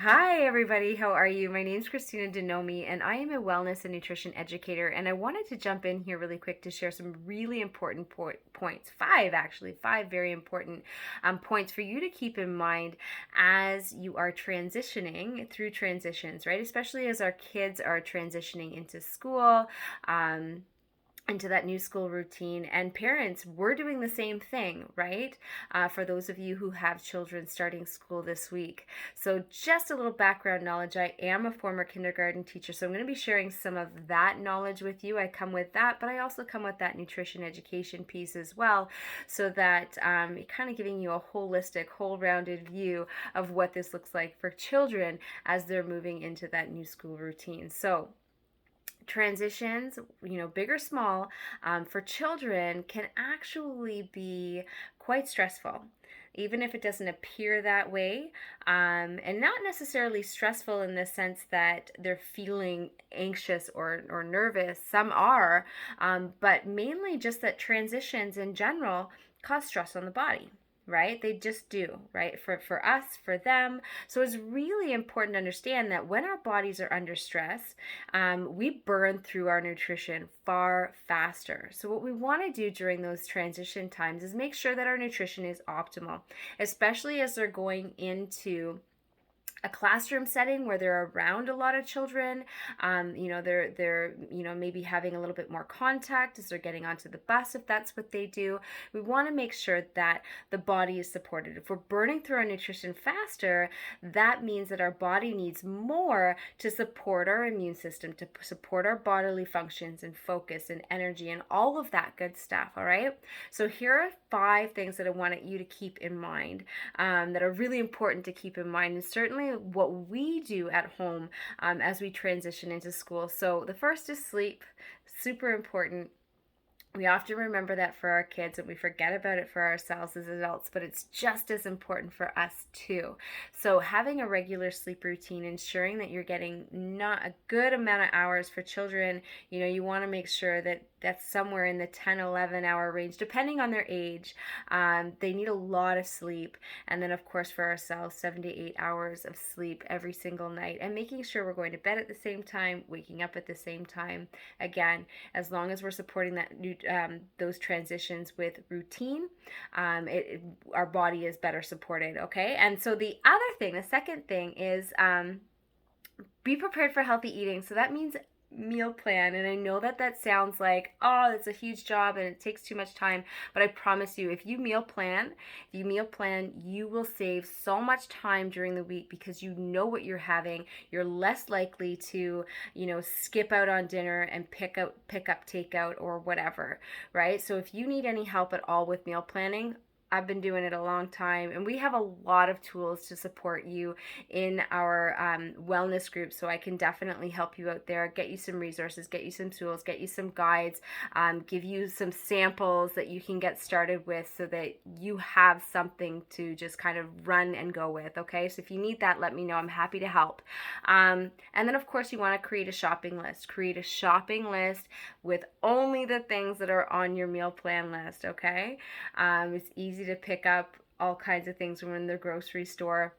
Hi, everybody. How are you? My name is Christina Denomi, and I am a wellness and nutrition educator. And I wanted to jump in here really quick to share some really important points. Five, actually, five very important points for you to keep in mind as you are transitioning through transitions, right? Especially as our kids are transitioning into school. Into that new school routine. And parents, we're doing the same thing, right? For those of you who have children starting school this week. So, just a little background knowledge. I am a former kindergarten teacher, so I'm going to be sharing some of that knowledge with you. I come with that, but I also come with that nutrition education piece as well, so that kind of giving you a holistic, whole rounded view of what this looks like for children as they're moving into that new school routine. So, transitions, big or small, for children can actually be quite stressful. Even if it doesn't appear that way, and not necessarily stressful in the sense that they're feeling anxious or nervous. Some are, but mainly just that transitions in general cause stress on the body, right? They just do, right? For us, for them. So it's really important to understand that when our bodies are under stress, we burn through our nutrition far faster. So what we want to do during those transition times is make sure that our nutrition is optimal, especially as they're going into a classroom setting where they're around a lot of children. They're maybe having a little bit more contact as they're getting onto the bus, if that's what they do. We want to make sure that the body is supported. If we're burning through our nutrition faster, that means that our body needs more to support our immune system, to support our bodily functions and focus and energy and all of that good stuff. All right, so here are five things that I wanted you to keep in mind, that are really important to keep in mind, and certainly what we do at home as we transition into school. So the first is sleep, super important. We often remember that for our kids and we forget about it for ourselves as adults, but it's just as important for us too. So, having a regular sleep routine, ensuring that you're getting not a good amount of hours for children, you want to make sure that that's somewhere in the 10, 11 hour range, depending on their age. They need a lot of sleep. And then, of course, for ourselves, 7 to 8 hours of sleep every single night, and making sure we're going to bed at the same time, waking up at the same time. Again, as long as we're supporting those transitions with routine, our body is better supported. Okay, and so the second thing is, be prepared for healthy eating. So that means meal plan. And I know that sounds like, oh, it's a huge job and it takes too much time, but I promise you, if you meal plan, you will save so much time during the week because you know what you're having. You're less likely to, skip out on dinner and pick up takeout or whatever, right? So if you need any help at all with meal planning, I've been doing it a long time, and we have a lot of tools to support you in our wellness group. So I can definitely help you out there, get you some resources, get you some tools, get you some guides, give you some samples that you can get started with so that you have something to just kind of run and go with. Okay, so if you need that, let me know. I'm happy to help. And then, of course, you want to create a shopping list. Create a shopping list with only the things that are on your meal plan list. Okay. It's easy to pick up all kinds of things when we're in the grocery store.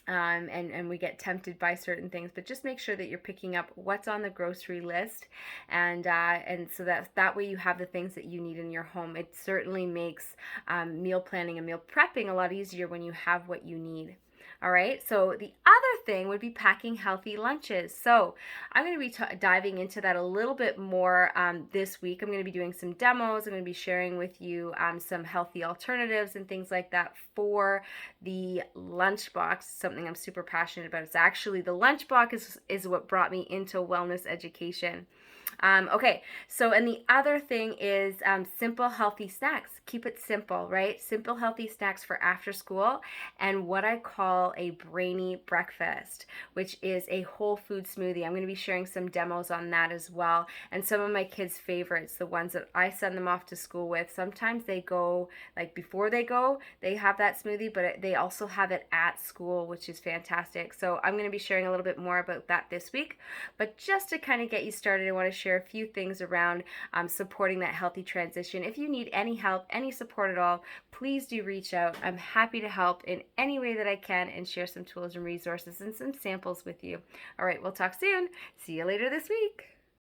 And we get tempted by certain things, but just make sure that you're picking up what's on the grocery list, and so that way you have the things that you need in your home. It certainly makes meal planning and meal prepping a lot easier when you have what you need. All right, so the other thing would be packing healthy lunches. So I'm going to be diving into that a little bit more this week. I'm going to be doing some demos. I'm going to be sharing with you some healthy alternatives and things like that for the lunchbox, something I'm super passionate about. It's actually the lunchbox is what brought me into wellness education. Okay, so and the other thing is simple healthy snacks. Keep it simple, right? Simple healthy snacks for after school, and what I call a brainy breakfast, which is a whole food smoothie. I'm going to be sharing some demos on that as well, and some of my kids' favorites, the ones that I send them off to school with. Sometimes they go, like before they go, they have that smoothie, but they also have it at school, which is fantastic. So I'm going to be sharing a little bit more about that this week, but just to kind of get you started, I want to share a few things around supporting that healthy transition. If you need any help, any support at all, please do reach out. I'm happy to help in any way that I can and share some tools and resources and some samples with you. All right, we'll talk soon. See you later this week.